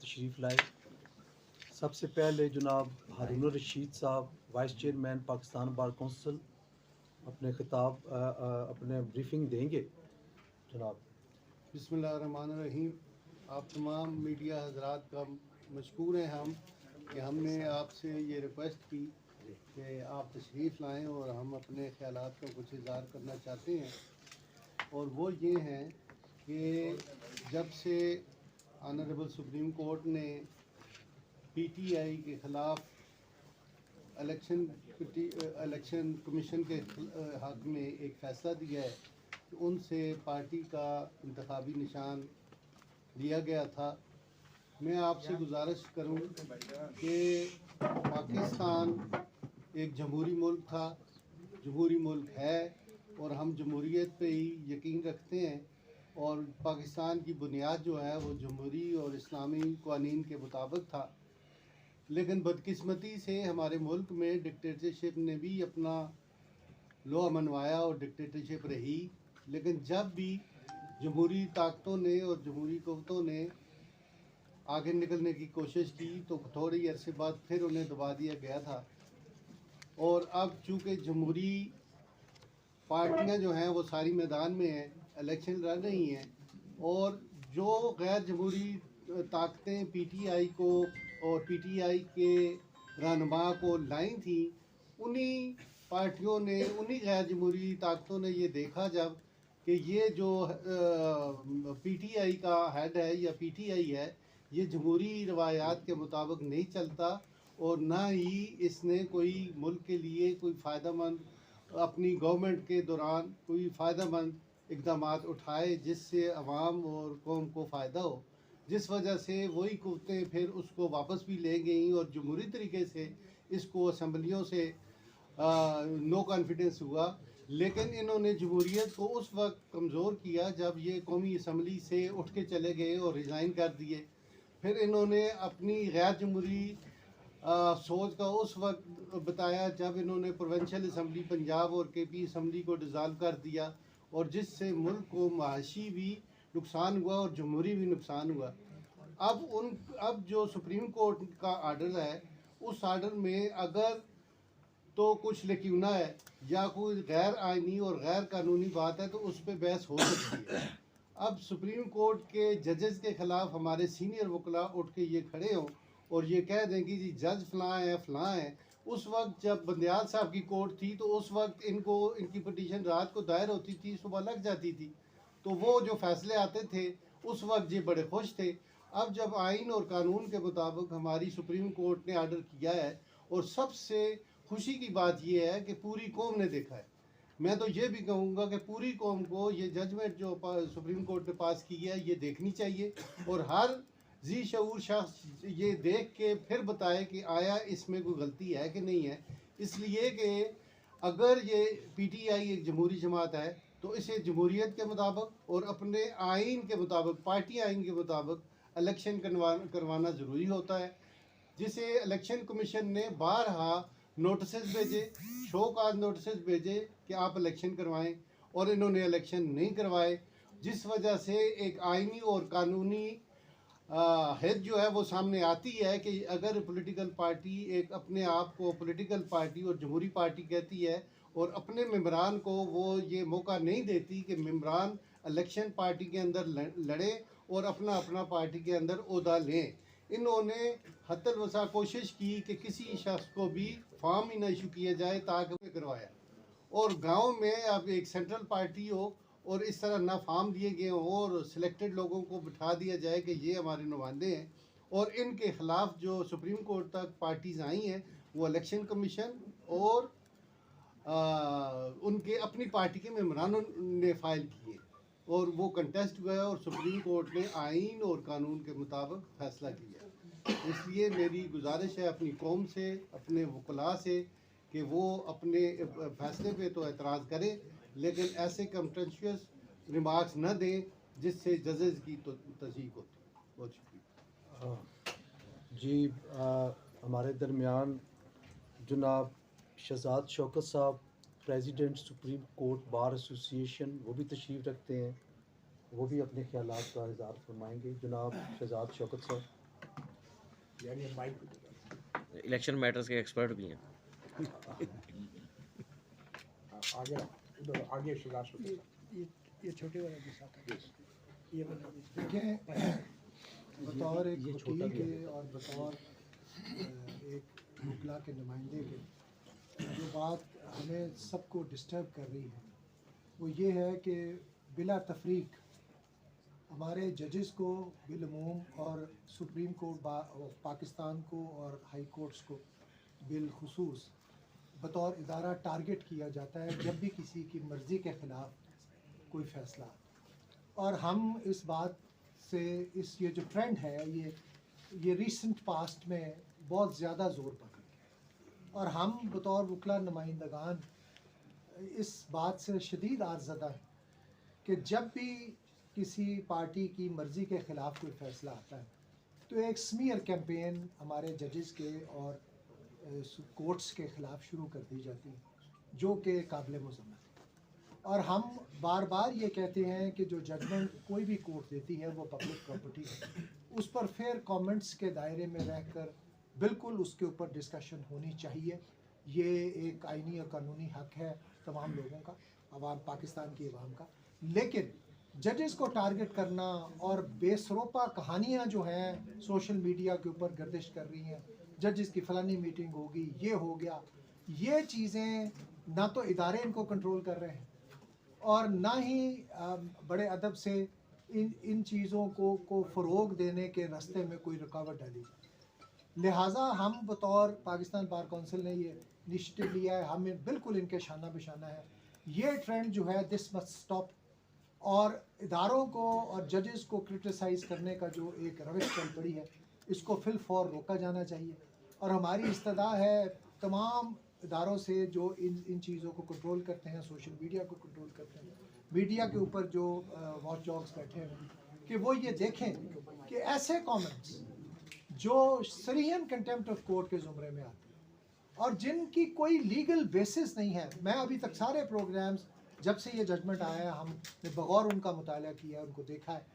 तशरीफ़ लाए। सबसे पहले जनाब हारून रशीद साहब vice chairman Pakistan bar council अपने अपने ब्रीफिंग देंगे जनाब। बिस्मिल्लाहिर्रहमानिर्रहीम। आप तमाम मीडिया हजरात का मशकूर हैं हम कि हमने आपसे ये रिक्वेस्ट की कि आप तशरीफ़ लाएं और हम अपने ख़यालात का कुछ इज़हार करना चाहते हैं। और वो ये हैं कि जब से ऑनरेबल सुप्रीम कोर्ट ने पीटीआई के ख़िलाफ़ इलेक्शन कमीशन के हक़ में एक फ़ैसला दिया है कि उनसे पार्टी का इंतखाबी निशान लिया गया था। मैं आपसे गुजारिश करूं कि पाकिस्तान एक जमहूरी मुल्क था, जमहूरी मुल्क है और हम जमहूरियत पे ही यकीन रखते हैं और पाकिस्तान की बुनियाद जो है वो जमहूरी और इस्लामी क़वानीन के मुताबिक था। लेकिन बदकिस्मती से हमारे मुल्क में डिक्टेटरशिप ने भी अपना लोहा मनवाया और डिक्टेटरशिप रही। लेकिन जब भी जमहूरी ताकतों ने और जमहूरी क़ुव्वतों ने आगे निकलने की कोशिश की तो थोड़ी अरसे बाद फिर उन्हें दबा दिया गया था। और अब चूँकि जमहूरी पार्टियां जो हैं वो सारी मैदान में हैं, इलेक्शन लड़ रही हैं और जो गैर जमहूरी ताकतें पीटीआई को और पीटीआई के रहनुमा को लाई थी, उन्हीं पार्टियों ने, उन्हीं गैर जमहूरी ताकतों ने ये देखा जब कि ये जो पीटीआई का हेड है या पीटीआई है, ये जमहूरी रवायात के मुताबिक नहीं चलता और ना ही इसने कोई मुल्क के लिए कोई फ़ायदेमंद अपनी गवर्नमेंट के दौरान कोई फ़ायदेमंद इकदाम उठाए जिससे अवाम और कौम को फ़ायदा हो। जिस वजह से वही कुव्वतें फिर उसको वापस भी ले गई और जमहूरी तरीके से इसको असम्बलियों से नो कॉन्फिडेंस हुआ। लेकिन इन्होंने जमहूरियत को उस वक्त कमज़ोर किया जब ये कौमी असम्बली से उठ के चले गए और रिज़ाइन कर दिए। फिर इन्होंने अपनी गैर जमहूरी सोच का उस वक्त बताया जब इन्होंने प्रोविंशियल असम्बली पंजाब और केपी असम्बली को डिज़ाल्व कर दिया और जिससे मुल्क को माशी भी नुकसान हुआ और जमहूरी भी नुकसान हुआ। अब जो सुप्रीम कोर्ट का आर्डर है, उस आर्डर में अगर तो कुछ लकीना है या कोई गैर आइनी और गैर कानूनी बात है तो उस पर बहस हो सकती है। अब सुप्रीम कोर्ट के जजेस के ख़िलाफ़ हमारे सीनियर वकला उठ के ये खड़े हों और ये कह दें कि जी जज फ़लाँ है। उस वक्त जब बंदयाल साहब की कोर्ट थी तो उस वक्त इनकी पटिशन रात को दायर होती थी, सुबह लग जाती थी, तो वो जो फ़ैसले आते थे उस वक्त ये बड़े खुश थे। अब जब आइन और कानून के मुताबिक हमारी सुप्रीम कोर्ट ने आर्डर किया है और सबसे खुशी की बात यह है कि पूरी कौम ने देखा है। मैं तो ये भी कहूँगा कि पूरी कौम को ये जजमेंट जो सुप्रीम कोर्ट ने पास की है ये देखनी चाहिए और हर जी शऊर शख्स ये देख के फिर बताए कि आया इसमें कोई गलती है कि नहीं है। इसलिए कि अगर ये पीटीआई एक जमहूरी जमात है तो इसे जमहूरियत के मुताबिक और अपने आइन के मुताबिक, पार्टी आइन के मुताबिक इलेक्शन करवाना ज़रूरी होता है, जिसे इलेक्शन कमीशन ने बारहा नोटिस भेजे, शो काज नोटिस भेजे कि आप इलेक्शन करवाएं और इन्होंने इलेक्शन नहीं करवाए। जिस वजह से एक आइनी और कानूनी हित जो है वो सामने आती है कि अगर पॉलिटिकल पार्टी एक अपने आप को पॉलिटिकल पार्टी और जमहूरी पार्टी कहती है और अपने मेम्बरान को वो ये मौका नहीं देती कि मेम्बरान इलेक्शन पार्टी के अंदर लड़े और अपना अपना पार्टी के अंदर ओहदा लें। इन्होंने हत्तल वसा कोशिश की कि किसी शख्स को भी फॉर्म ही ना इशू किया जाए ताकि करवाया और गांव में अब एक सेंट्रल पार्टी हो और इस तरह ना फार्म दिए गए हों और सिलेक्टेड लोगों को बिठा दिया जाए कि ये हमारे नुमाइंदे हैं और इनके ख़िलाफ़ जो सुप्रीम कोर्ट तक पार्टीज़ आई हैं वो इलेक्शन कमीशन और उनके अपनी पार्टी के मेम्बरानों ने फ़ाइल किए और वो कंटेस्ट हुआ और सुप्रीम कोर्ट ने आइन और कानून के मुताबिक फ़ैसला किया। इसलिए मेरी गुजारिश है अपनी कौम से, अपने वकला से कि वो अपने फ़ैसले पे तो एतराज़ करें लेकिन ऐसे कंटेंचुअस रिमार्क्स न दें जिससे जजेस की तो तज़ीक होती। बहुत शुक्रिया जी। हमारे दरमियान जनाब शहजाद शौकत साहब president supreme court bar association वो भी तशरीफ़ रखते हैं, वो भी अपने ख्यालात का इज़हार फरमाएंगे। जनाब शहजाद शौकत साहब। इलेक्शन मैटर्स के एक्सपर्ट भी हैं। ये छोटे वाला के साथ है। ये वाला देखें, बतौर एक वकील के और बतौर एक वकला के नुमाइंदे के, जो बात हमें सबको डिस्टर्ब कर रही है वो ये है कि बिला तफरीक हमारे जजेस को बिलमूम और सुप्रीम कोर्ट पाकिस्तान को और हाई कोर्ट्स को बिलखुसूस बतौर इदारा टारगेट किया जाता है जब भी किसी की मर्ज़ी के ख़िलाफ़ कोई फ़ैसला। और हम इस बात से ये जो ट्रेंड है ये रीसेंट पास्ट में बहुत ज़्यादा ज़ोर पकड़ गया और हम बतौर वकला नुमाइंदगान इस बात से शदीद आज़दा है कि जब भी किसी पार्टी की मर्ज़ी के ख़िलाफ़ कोई फ़ैसला आता है तो एक स्मीयर कैंपेन हमारे जजेस के और कोर्ट्स के ख़िलाफ़ शुरू कर दी जाती है जो कि काबिल मज़म्मत है। और हम बार बार ये कहते हैं कि जो जजमेंट कोई भी कोर्ट देती है वो पब्लिक प्रॉपर्टी है, उस पर फेयर कमेंट्स के दायरे में रहकर बिल्कुल उसके ऊपर डिस्कशन होनी चाहिए। ये एक आइनी और कानूनी हक है तमाम लोगों का, अवाम पाकिस्तान की अवाम का। लेकिन जजेस को टारगेट करना और बेसरोपा कहानियाँ जो हैं सोशल मीडिया के ऊपर गर्दिश कर रही हैं, जजेस की फ़लानी मीटिंग होगी, ये हो गया, ये चीज़ें ना तो इदारे इनको कंट्रोल कर रहे हैं और ना ही बड़े अदब से इन चीज़ों को फ़रोग देने के रास्ते में कोई रुकावट डाली जाए। लिहाजा हम बतौर पाकिस्तान बार कौंसिल ने ये इनिशिएटिव लिया है, हमें बिल्कुल इनके शाना बिशाना है। ये ट्रेंड जो है दिस मस्ट स्टॉप और इदारों को और जजेस को क्रिटिसाइज़ करने का जो एक रविश चल पड़ी है इसको फिल फॉर रोका जाना चाहिए। और हमारी इस्तदा है तमाम इदारों से जो इन चीज़ों को कंट्रोल करते हैं, सोशल मीडिया को कंट्रोल करते हैं, मीडिया के ऊपर जो वॉच डॉग्स बैठे हैं कि वो ये देखें कि ऐसे कमेंट्स जो सरीहन कंटेम्प्ट ऑफ कोर्ट के ज़ुमरे में आते हैं और जिनकी कोई लीगल बेसिस नहीं है। मैं अभी तक सारे प्रोग्राम्स जब से ये जजमेंट आया है हमने बगौर उनका मुताला किया, उनको देखा है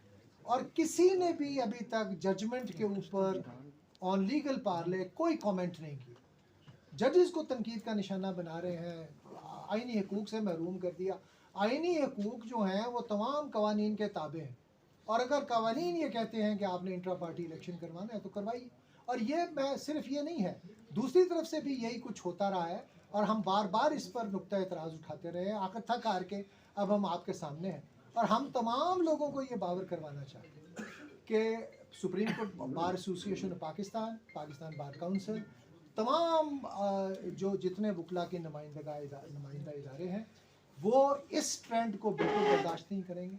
और किसी ने भी अभी तक जजमेंट के ऊपर ऑन लीगल पार्ले कोई कमेंट नहीं किया। जजेस को तनकीद का निशाना बना रहे हैं, आइनी हकूक़ से महरूम कर दिया। आइनी हकूक़ जो हैं वो तमाम कवानीन के ताबे हैं और अगर कवानीन ये कहते हैं कि आपने इंट्रा पार्टी इलेक्शन करवाना है तो करवाइए। और ये मैं सिर्फ ये नहीं है, दूसरी तरफ से भी यही कुछ होता रहा है और हम बार बार इस पर नुक्ता एतराज़ उठाते रहे हैं। आखिर थक हार के अब हम आपके सामने हैं और हम तमाम लोगों को ये बावर करवाना चाहते हैं कि supreme court, bar association of Pakistan, Pakistan bar council, तमाम जो जितने वकला के नुमाइंदा इदारे हैं वो इस ट्रेंड को बिल्कुल बर्दाश्त नहीं करेंगे।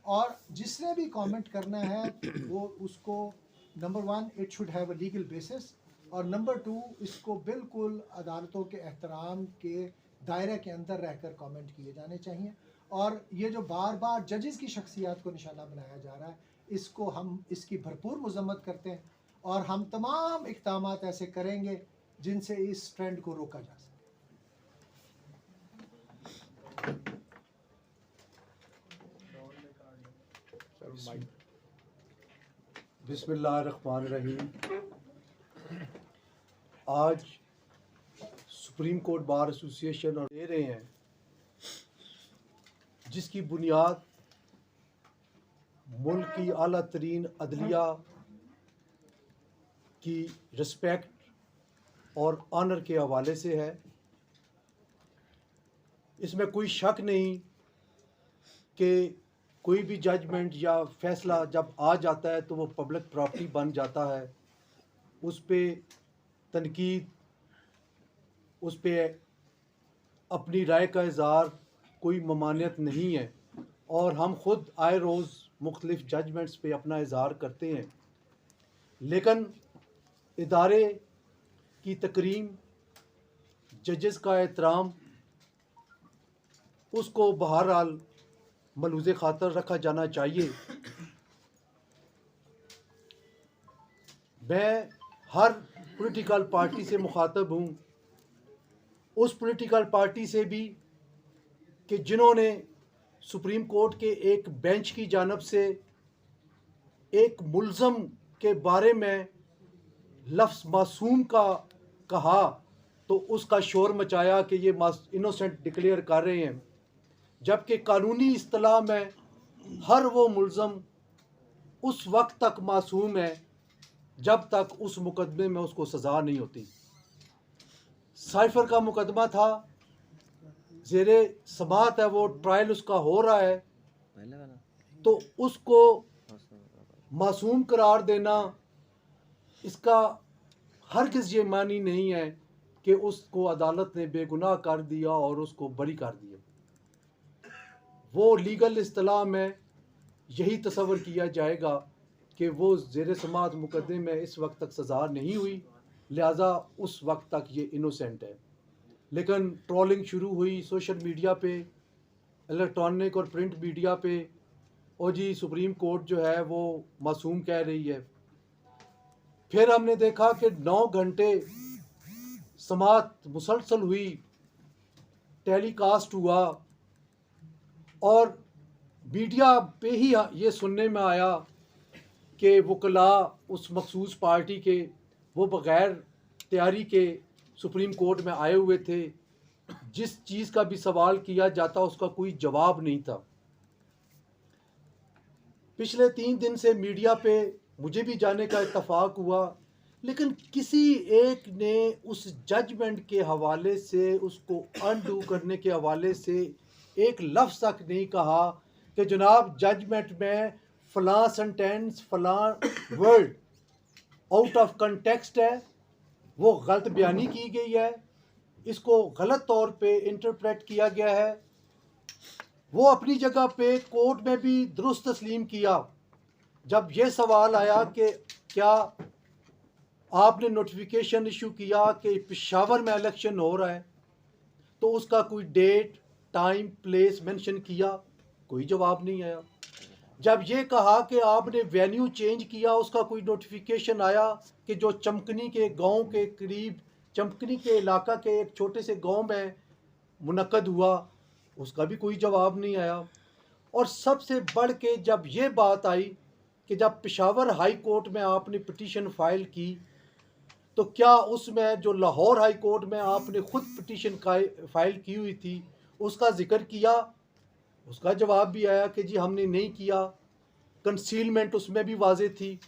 और जिसने भी कमेंट करना है वो उसको number 1 it should have a legal basis और नंबर 2 इसको बिल्कुल अदालतों के एहतराम के दायरे के अंदर रहकर कमेंट किए जाने चाहिए। और ये जो बार बार जजेस की शख्सियत को निशाना बनाया जा रहा है इसको हम इसकी भरपूर मजम्मत करते हैं और हम तमाम इक़दामात ऐसे करेंगे जिनसे इस ट्रेंड को रोका जा सके। बिस्मिल्लाहिर्रहमानिर्रहीम। आज सुप्रीम कोर्ट बार एसोसिएशन और दे रहे हैं जिसकी बुनियाद मुल्क की आला तरीन अदलिया की रिस्पेक्ट और ऑनर के हवाले से है। इसमें कोई शक नहीं कि कोई भी जजमेंट या फैसला जब आ जाता है तो वो पब्लिक प्रॉपर्टी बन जाता है, उस पर तनकीद, उस पर अपनी राय का इज़हार कोई ममानियत नहीं है और हम ख़ुद आए रोज़ मुख्तलिफ़ जजमेंट्स पे अपना इज़हार करते हैं। लेकिन इदारे की तकरीम, जजेस का एहतराम, उसको बहरहाल मलूज़े ख़ातर रखा जाना चाहिए। मैं हर पॉलिटिकल पार्टी से मुखातब हूँ, उस पॉलिटिकल पार्टी से भी कि जिन्होंने सुप्रीम कोर्ट के एक बेंच की जानिब से एक मुल्ज़म के बारे में लफ्ज़ मासूम का कहा तो उसका शोर मचाया कि ये इनोसेंट डिक्लेयर कर रहे हैं, जबकि कानूनी इस्तिलाह में हर वो मुल्ज़म उस वक्त तक मासूम है जब तक उस मुकदमे में उसको सज़ा नहीं होती। साइफ़र का मुकदमा था, ज़ेरे समात है, वो ट्रायल उसका हो रहा है, पहले वाला तो उसको मासूम करार देना, इसका हरगिज़ ये मानी नहीं है कि उसको अदालत ने बेगुनाह कर दिया और उसको बरी कर दिया। वो लीगल इस्तिलाह में यही तसव्वुर किया जाएगा कि वो ज़ेरे समात मुकदमे में इस वक्त तक सज़ा नहीं हुई, लिहाजा उस वक्त तक ये इनोसेंट है। लेकिन ट्रोलिंग शुरू हुई सोशल मीडिया पे, इलेक्ट्रॉनिक और प्रिंट मीडिया पे, और जी सुप्रीम कोर्ट जो है वो मासूम कह रही है। फिर हमने देखा कि 9 घंटे समात मुसलसल हुई, टेलीकास्ट हुआ, और मीडिया पे ही ये सुनने में आया कि वकला उस मखसूस पार्टी के वो बग़ैर तैयारी के सुप्रीम कोर्ट में आए हुए थे, जिस चीज़ का भी सवाल किया जाता उसका कोई जवाब नहीं था। पिछले 3 दिन से मीडिया पे मुझे भी जाने का इत्तफाक हुआ, लेकिन किसी एक ने उस जजमेंट के हवाले से, उसको अनडू करने के हवाले से एक लफ्ज़ तक नहीं कहा कि जनाब जजमेंट में फ़लाँ सेंटेंस, फ़लाँ वर्ड आउट ऑफ कंटेक्स्ट है, वो गलत बयानी की गई है, इसको गलत तौर पे इंटरप्रेट किया गया है। वो अपनी जगह पे कोर्ट में भी दुरुस्त तस्लीम किया। जब ये सवाल आया कि क्या आपने नोटिफिकेशन इशू किया कि पेशावर में इलेक्शन हो रहा है, तो उसका कोई डेट, टाइम, प्लेस मेंशन किया, कोई जवाब नहीं आया। जब ये कहा कि आपने वेन्यू चेंज किया, उसका कोई नोटिफिकेशन आया कि जो चमकनी के गांव के करीब, चमकनी के इलाका के एक छोटे से गांव में मुनक्कद हुआ, उसका भी कोई जवाब नहीं आया। और सबसे बढ़ के जब ये बात आई कि जब पेशावर हाई कोर्ट में आपने पिटीशन फाइल की, तो क्या उसमें जो लाहौर हाई कोर्ट में आपने ख़ुद पिटीशन फाइल की हुई थी उसका ज़िक्र किया? उसका जवाब भी आया कि जी हमने नहीं किया। कंसीलमेंट उसमें भी वाज़े थी।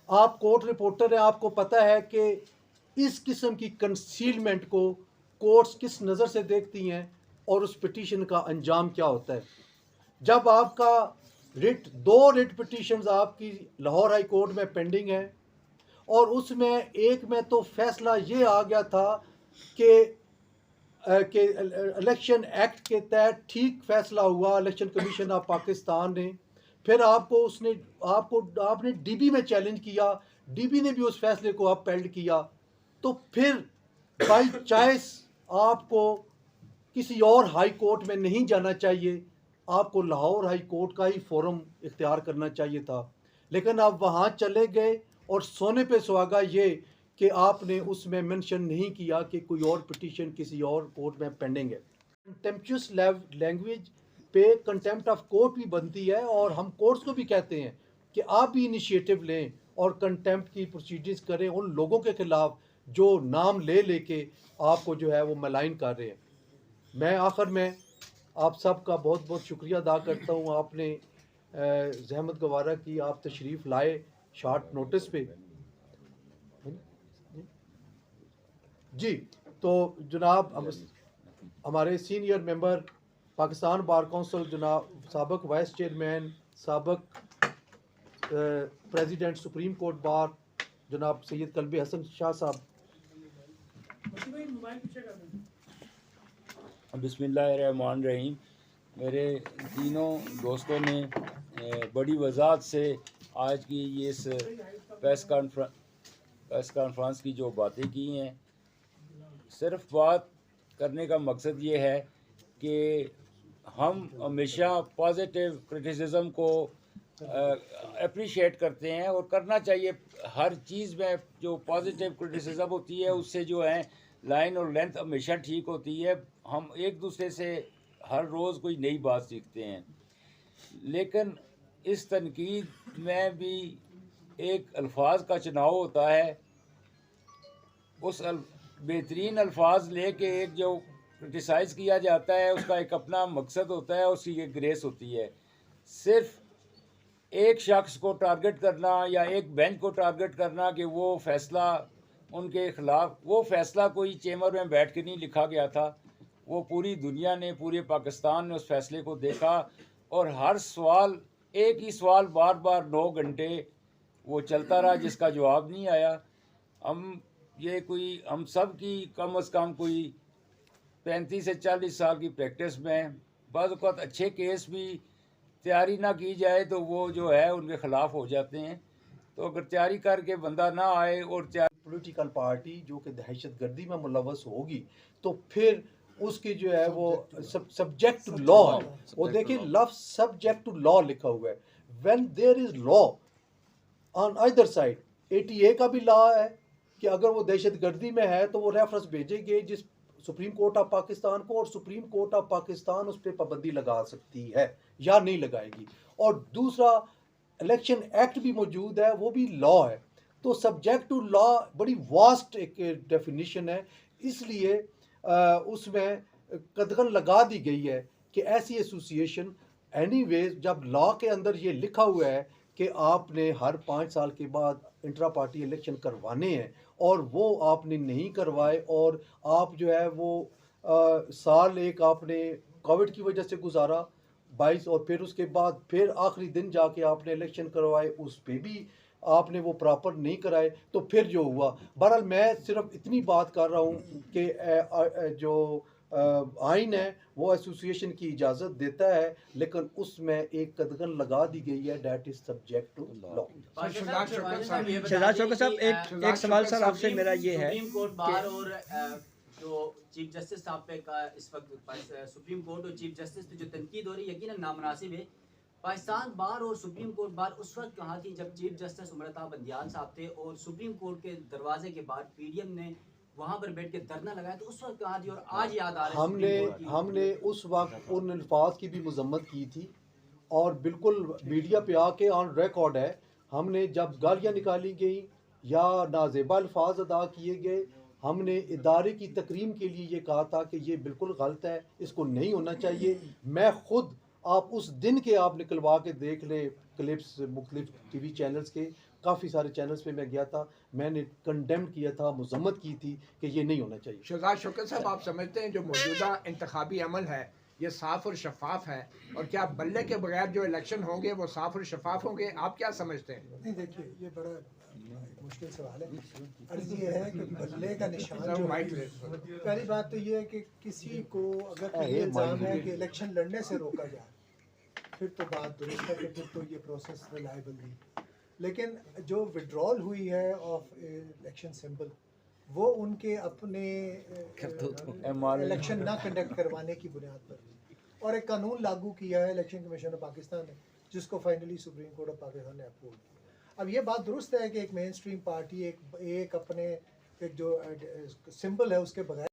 आप कोर्ट रिपोर्टर हैं, आपको पता है कि इस किस्म की कंसीलमेंट को कोर्ट्स किस नज़र से देखती हैं और उस पिटीशन का अंजाम क्या होता है। जब आपका दो रिट पिटीशंस आपकी लाहौर हाई कोर्ट में पेंडिंग है, और उसमें एक में तो फैसला ये आ गया था कि इलेक्शन एक्ट के तहत ठीक फैसला हुआ इलेक्शन कमीशन ऑफ पाकिस्तान ने, फिर आपने डीबी में चैलेंज किया, डीबी ने भी उस फैसले को अपहेल्ड किया, तो फिर बाई चॉइस आपको किसी और हाई कोर्ट में नहीं जाना चाहिए, आपको लाहौर हाई कोर्ट का ही फोरम इख्तियार करना चाहिए था। लेकिन आप वहाँ चले गए और सोने पे सुहागा ये कि आपने उसमें मेंशन नहीं किया कि कोई और पिटीशन किसी और कोर्ट में पेंडिंग है। कंटेम्पचुअस लैंग्वेज पे कंटेम्प्ट ऑफ कोर्ट भी बनती है, और हम कोर्ट्स को भी कहते हैं कि आप भी इनिशिएटिव लें और कंटेम्प्ट की प्रोसीजर्स करें उन लोगों के ख़िलाफ़ जो नाम लेके आपको जो है वो मलाइन कर रहे हैं। मैं आखिर में आप सब का बहुत बहुत शुक्रिया अदा करता हूँ, आपने ज़हमत गवारा की, आप तशरीफ़ लाए शॉर्ट नोटिस पे। जी, तो जनाब हमारे senior member Pakistan bar council जनाब साबिक वाइस चेयरमैन, साबिक प्रेसिडेंट सुप्रीम कोर्ट बार जनाब सैयद कल्बी हसन शाह साहब। बिस्मिल्लाहिर्रहमानिर्रहीम। मेरे तीनों दोस्तों ने बड़ी वजाहत से आज की ये इस प्रेस कॉन्फ्रेंस की जो बातें की हैं, सिर्फ बात करने का मकसद ये है कि हम हमेशा पॉजिटिव क्रिटिसिज्म को अप्रिशिएट करते हैं और करना चाहिए। हर चीज़ में जो पॉजिटिव क्रिटिसिज्म होती है उससे जो है लाइन और लेंथ हमेशा ठीक होती है। हम एक दूसरे से हर रोज़ कोई नई बात सीखते हैं, लेकिन इस तनकीद में भी एक अल्फाज का चुनाव होता है उस बेहतरीन अल्फाज लेके एक जो क्रिटिसाइज़ किया जाता है उसका एक अपना मकसद होता है, उसकी एक ग्रेस होती है। सिर्फ एक शख्स को टारगेट करना या एक बेंच को टारगेट करना कि वो फैसला उनके ख़िलाफ़, वो फैसला कोई चैम्बर में बैठ के नहीं लिखा गया था। वो पूरी दुनिया ने, पूरे पाकिस्तान ने उस फैसले को देखा और हर सवाल, एक ही सवाल बार बार 9 घंटे वो चलता रहा जिसका जवाब नहीं आया। हम सब की कम अज़ कम कोई 35 से 40 साल की प्रैक्टिस में बाद वक़्त अच्छे केस भी तैयारी ना की जाए तो वो जो है उनके ख़िलाफ़ हो जाते हैं। तो अगर तैयारी करके बंदा ना आए और पॉलिटिकल पार्टी जो कि दहशतगर्दी में मुलव्वस होगी तो फिर उसकी जो है वो सब्जेक्ट टू लॉ है। वो देखिए लफ्ज़ सब्जेक्ट टू लॉ लिखा हुआ है। When there is law on either side, 88 का भी लॉ है कि अगर वो दहशतगर्दी में है तो वो रेफरेंस भेजेंगे जिस सुप्रीम कोर्ट ऑफ पाकिस्तान को, और सुप्रीम कोर्ट ऑफ पाकिस्तान उस पर पाबंदी लगा सकती है या नहीं लगाएगी। और दूसरा इलेक्शन एक्ट भी मौजूद है, वो भी लॉ है। तो सब्जेक्ट टू लॉ बड़ी वास्ट एक डेफिनेशन है, इसलिए उसमें कदगन लगा दी गई है कि ऐसी एसोसिएशन एनीवेज जब लॉ के अंदर ये लिखा हुआ है कि आपने हर 5 साल के बाद इंट्रा पार्टी इलेक्शन करवाने हैं और वो आपने नहीं करवाए और आप जो है वो साल एक आपने कोविड की वजह से गुजारा 22 और फिर उसके बाद फिर आखिरी दिन जाके आपने इलेक्शन करवाए, उस पे भी आपने वो प्रॉपर नहीं कराए, तो फिर जो हुआ। बहरहाल मैं सिर्फ इतनी बात कर रहा हूँ कि जो आइन है वो एसोसिएशन की इजाज़त देता है, लेकिन उसमें एक कदगन लगा दी गई है, debt is subject to law. Shahzad Shaukat साहब, एक सवाल सर आपसे मेरा ये है, सुप्रीम कोर्ट बार और जो चीफ जस्टिस साहब पे का इस वक्त सुप्रीम कोर्ट और चीफ जस्टिस पे जो तनकीद हो रही है यकीनन नामुनासिब है। पाकिस्तान बार और सुप्रीम कोर्ट बार उस वक्त कहा थी जब चीफ जस्टिस उमरता बंदियाल साहब थे और सुप्रीम कोर्ट के दरवाजे के बाद पीडीएम ने वहां पर बैठ के धरना लगाया, तो उस वक्त कहा थी और आज याद आ रहा है हमने उस वक्त उन अल्फाज की भी मजम्मत की थी और बिल्कुल मीडिया पे आके ऑन रिकॉर्ड है, हमने जब गालियाँ निकाली गई या नाजेबा अल्फाज अदा किए गए, हमने इदारे की तकरीम के लिए ये कहा था कि ये बिल्कुल गलत है, इसको नहीं होना चाहिए। मैं खुद, आप उस दिन के आप निकलवा के देख ले क्लिप्स मुख्तलिफ टीवी चैनल्स के, काफ़ी सारे चैनल्स पे मैं गया था, मैंने कंडेम किया था, मजम्मत की थी कि ये नहीं होना चाहिए। शहजाद शौकत साहब, आप समझते हैं जो मौजूदा इंतखाबी अमल है ये साफ़ और शफाफ है, और क्या बल्ले के बगैर जो इलेक्शन होंगे वो साफ़ और शफाफ होंगे? आप क्या समझते हैं? नहीं, देखिए ये बड़ा मुश्किल सवाल है। अर्ज़ ये है कि बल्ले का निशान जो है, पहली बात तो ये है कि किसी को अगर ये इल्ज़ाम है कि इलेक्शन लड़ने से रोका जाए फिर तो बात दुरुस्त है कि फिर तो ये प्रोसेस रिलायबल नहीं। लेकिन जो विड्रॉल हुई है ऑफ इलेक्शन सिंबल वो उनके अपने इलेक्शन ना कंडक्ट करवाने की बुनियाद पर हुई, और एक कानून लागू किया है इलेक्शन कमीशन ऑफ पाकिस्तान ने जिसको finally supreme court of Pakistan ने अप्रूव किया। अब ये बात दुरुस्त है कि एक मेन स्ट्रीम पार्टी एक अपने एक जो सिंबल है उसके बगैर